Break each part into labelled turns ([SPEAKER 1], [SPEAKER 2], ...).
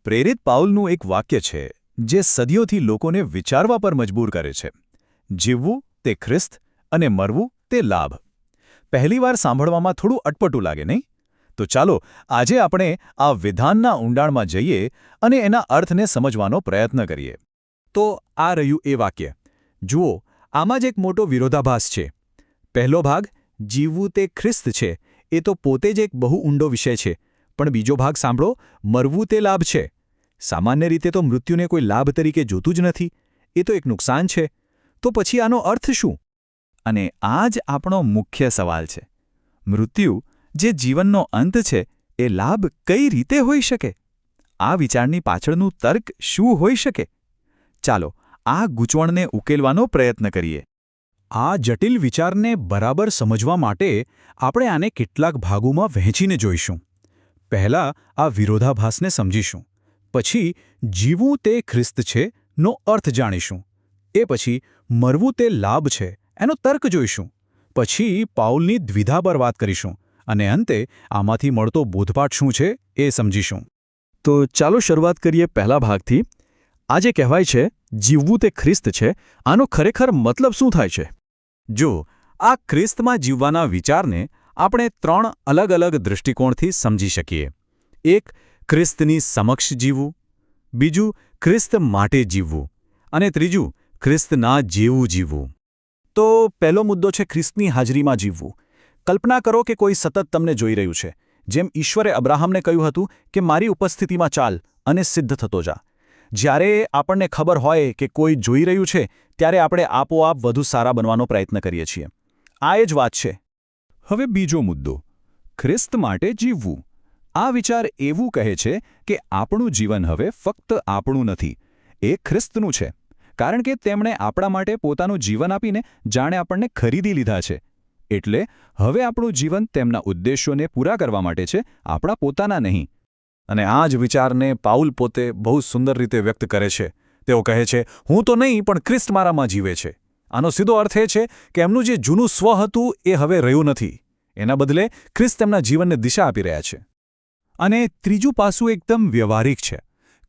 [SPEAKER 1] પ્રેરિત પાઉલનું એક વાક્ય છે જે સદીઓથી લોકોને વિચારવા પર મજબૂર કરે છે. જીવવું તે ખ્રિસ્ત અને મરવું તે લાભ. પહેલીવાર સાંભળવામાં થોડું અટપટું લાગે નહીં? તો ચાલો આજે આપણે આ વિધાનના ઊંડાણમાં જઈએ અને એના અર્થને સમજવાનો પ્રયત્ન કરીએ.
[SPEAKER 2] તો આ રહ્યું એ વાક્ય. જુઓ, આમાં જ એક મોટો વિરોધાભાસ છે. પહેલો ભાગ, જીવવું તે ખ્રિસ્ત છે, એ તો પોતે જ એક બહુ ઊંડો વિષય છે. પણ બીજો ભાગ સાંભળો, મરવું તે લાભ છે. સામાન્ય રીતે તો મૃત્યુને કોઈ લાભ તરીકે જોતું જ નથી. એ તો એક નુકસાન છે. તો પછી આનો અર્થ શું?
[SPEAKER 1] અને આ જ આપણો મુખ્ય સવાલ છે. મૃત્યુ, જે જીવનનો અંત છે, એ લાભ કઈ રીતે હોઈ શકે? આ વિચારની પાછળનું તર્ક શું હોઈ શકે? ચાલો આ ગૂંચવણને ઉકેલવાનો પ્રયત્ન કરીએ.
[SPEAKER 2] આ જટિલ વિચારને બરાબર સમજવા માટે આપણે આને કેટલાક ભાગોમાં વહેંચીને જોઈશું. પહેલાં આ વિરોધાભાસને સમજીશું. પછી જીવવું તે ખ્રિસ્ત છે નો અર્થ જાણીશું. એ પછી મરવું તે લાભ છે એનો તર્ક જોઈશું. પછી પાઉલની દ્વિધા પર વાત કરીશું. અને અંતે આમાંથી મળતો બોધપાઠ શું છે એ સમજીશું. તો ચાલો શરૂઆત કરીએ પહેલા ભાગથી. આ જે કહેવાય છે જીવવું તે ખ્રિસ્ત છે, આનો ખરેખર મતલબ શું થાય છે? જો આ ખ્રિસ્તમાં જીવવાના વિચારને આપણે 3 અલગ અલગ દૃષ્ટિકોણથી સમજી શકીએ. એક, ખ્રિસ્તની સમક્ષ જીવવું. બીજું, ખ્રિસ્ત માટે જીવવું. અને ત્રીજું, ખ્રિસ્તના જેવું જીવવું. તો પહેલો મુદ્દો છે ખ્રિસ્તની હાજરીમાં જીવવું. કલ્પના કરો કે કોઈ સતત તમને જોઈ રહ્યું છે. જેમ ઈશ્વરે અબ્રાહમને કહ્યું હતું કે મારી ઉપસ્થિતિમાં ચાલ અને સિદ્ધ થતો જા. જ્યારે આપણને ખબર હોય કે કોઈ જોઈ રહ્યું છે, ત્યારે આપણે આપોઆપ વધુ સારા બનવાનો પ્રયત્ન કરીએ છીએ. આ એ જ વાત છે. હવે બીજો મુદ્દો, ખ્રિસ્ત માટે જીવવું. આ વિચાર એવું કહે છે કે આપણું જીવન હવે ફક્ત આપણું નથી, એ ખ્રિસ્તનું છે. કારણ કે તેમણે આપણા માટે પોતાનું જીવન આપીને જાણે આપણને ખરીદી લીધા છે. એટલે હવે આપણું જીવન તેમના ઉદ્દેશ્યોને પૂરા કરવા માટે છે, આપણા પોતાના નહીં. અને આ જ વિચારને પાઉલ પોતે બહુ સુંદર રીતે વ્યક્ત કરે છે. તેઓ કહે છે, હું તો નહીં, પણ ખ્રિસ્ત મારામાં જીવે છે. આનો સીધો અર્થ એ છે કે એમનું જે જૂનું સ્વ હતું એ હવે રહ્યું નથી. એના બદલે ખ્રિસ્ત તેમના જીવનને દિશા આપી રહ્યા છે. અને ત્રીજું પાસું એકદમ વ્યવહારિક છે.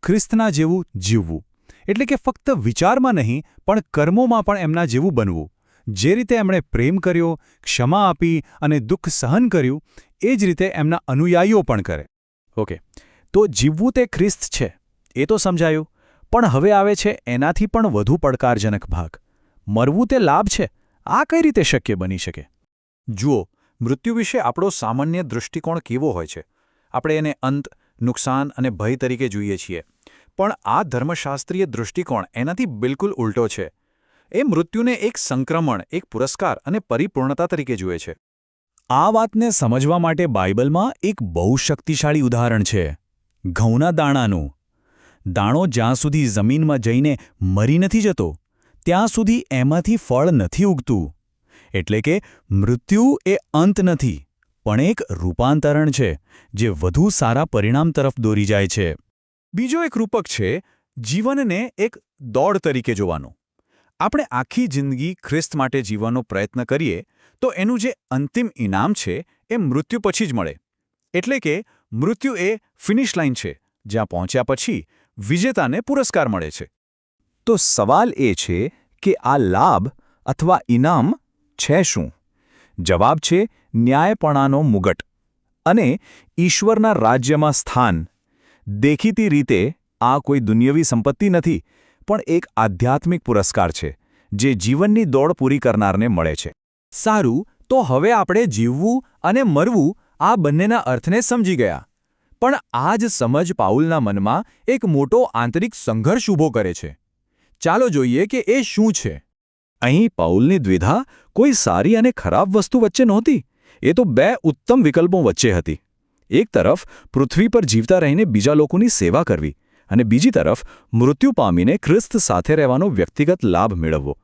[SPEAKER 2] ખ્રિસ્તના જેવું જીવવું. એટલે કે ફક્ત વિચારમાં નહીં, પણ કર્મોમાં પણ એમના જેવું બનવું. જે રીતે એમણે પ્રેમ કર્યો, ક્ષમા આપી અને દુઃખ સહન કર્યું, એ જ રીતે એમના અનુયાયીઓ પણ કરે. ઓકે, તો જીવવું તે ખ્રિસ્ત છે, એ તો સમજાયું. પણ હવે આવે છે એનાથી પણ વધુ પડકારજનક ભાગ. મરવું તે લાભ છે. આ કઈ રીતે શક્ય બની શકે? જુઓ, મૃત્યુ વિશે આપણો સામાન્ય દૃષ્ટિકોણ કેવો હોય છે? આપણે એને અંત, નુકસાન અને ભય તરીકે જોઈએ છીએ. પણ આ ધર્મશાસ્ત્રીય દૃષ્ટિકોણ એનાથી બિલકુલ ઉલટો છે. એ મૃત્યુને એક સંક્રમણ, એક પુરસ્કાર અને પરિપૂર્ણતા તરીકે જુએ છે. આ વાતને સમજવા માટે બાઇબલમાં એક બહુ શક્તિશાળી ઉદાહરણ છે, ઘઉંના દાણાનું. દાણો જ્યાં સુધી જમીનમાં જઈને મરી નથી જતો, ત્યાં સુધી એમાંથી ફળ નથી ઉગતું. એટલે કે મૃત્યુ એ અંત નથી, પણ એક રૂપાંતરણ છે જે વધુ સારા પરિણામ તરફ દોરી જાય છે. બીજો એક રૂપક છે જીવનને એક દોડ તરીકે જોવાનું. આપણે આખી જિંદગી ખ્રિસ્ત માટે જીવવાનો પ્રયત્ન કરીએ તો એનું જે અંતિમ ઇનામ છે એ મૃત્યુ પછી જ મળે. એટલે કે મૃત્યુ એ ફિનિશ લાઇન છે, જ્યાં પહોંચ્યા પછી વિજેતાને પુરસ્કાર મળે છે. તો સવાલ એ છે કે આ લાભ અથવા ઇનામ છે શું? જવાબ છે ન્યાયપણાનો મુગટ અને ઈશ્વરના રાજ્યમાં સ્થાન. દેખીતી રીતે આ કોઈ દુન્યવી સંપત્તિ નથી, પણ એક આધ્યાત્મિક પુરસ્કાર છે જે જીવનની દોડ પૂરી કરનારને મળે છે. સારું, તો હવે આપણે જીવવું અને મરવું આ બંનેના અર્થને સમજી ગયા. પણ આ જ સમજ પાઉલના મનમાં એક મોટો આંતરિક સંઘર્ષ ઊભો કરે છે. ચાલો જોઈએ કે એ શું છે. અહીં પાઉલની દ્વિધા કોઈ સારી અને ખરાબ વસ્તુ વચ્ચે નહોતી. એ તો 2 ઉત્તમ વિકલ્પો વચ્ચે હતી. એક તરફ પૃથ્વી પર જીવતા રહીને બીજા લોકોની સેવા કરવી, અને બીજી તરફ મૃત્યુ પામીને ખ્રિસ્ત સાથે રહેવાનો વ્યક્તિગત લાભ મેળવવો.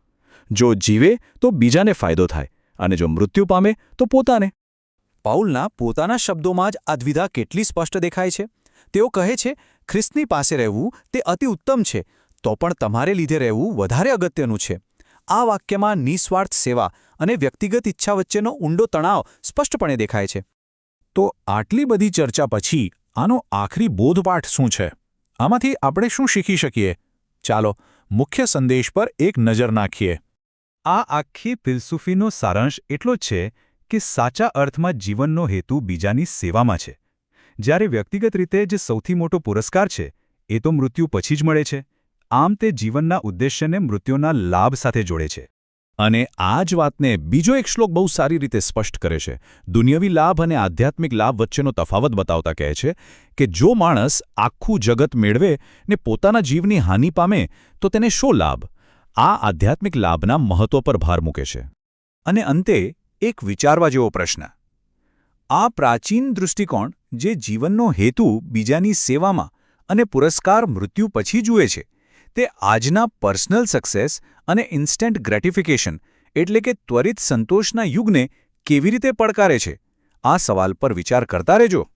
[SPEAKER 2] જો જીવે તો બીજાને ફાયદો થાય, અને જો મૃત્યુ પામે તો પોતાને. પાઉલના પોતાના શબ્દોમાં જ આ દ્વિધા કેટલી સ્પષ્ટ દેખાય છે. તેઓ કહે છે, ખ્રિસ્તની પાસે રહેવું તે અતિ ઉત્તમ છે, તો પણ તમારે લીધે રહેવું વધારે અગત્યનું છે. આ વાક્યમાં નિસ્વાર્થ સેવા અને વ્યક્તિગત ઈચ્છા વચ્ચેનો ઊંડો તણાવ સ્પષ્ટપણે દેખાય છે. તો આટલી બધી ચર્ચા પછી આનો આખરી બોધપાઠ શું છે?
[SPEAKER 3] આમાંથી આપણે શું શીખી શકીએ? ચાલો મુખ્ય સંદેશ પર એક નજર નાખીએ.
[SPEAKER 1] આ આખી ફિલસૂફીનો સારાંશ એટલો જ છે કે સાચા અર્થમાં જીવનનો હેતુ બીજાની સેવામાં છે. જ્યારે વ્યક્તિગત રીતે જે સૌથી મોટો પુરસ્કાર છે એ તો મૃત્યુ પછી જ મળે છે. આમ તે જીવનના ઉદ્દેશ્યને મૃત્યુના લાભ સાથે જોડે છે.
[SPEAKER 3] અને આ જ વાતને બીજો એક શ્લોક બહુ સારી રીતે સ્પષ્ટ કરે છે. દુન્યવી લાભ અને આધ્યાત્મિક લાભ વચ્ચેનો તફાવત બતાવતા કહે છે કે જો માણસ આખું જગત મેળવે ને પોતાના જીવની હાનિ પામે તો તેને શો લાભ? આ આધ્યાત્મિક લાભના મહત્વ પર ભાર મૂકે છે.
[SPEAKER 2] અને અંતે એક વિચારવા જેવો પ્રશ્ન. આ પ્રાચીન દૃષ્ટિકોણ જે જીવનનો હેતુ બીજાની સેવામાં અને પુરસ્કાર મૃત્યુ પછી જુએ છે, તે આજના પર્સનલ સક્સેસ અને ઇન્સ્ટન્ટ ગ્રેટિફિકેશન એટલે કે ત્વરિત સંતોષના યુગને કેવી રીતે પડકારે છે? આ સવાલ પર વિચાર કરતા રહેજો.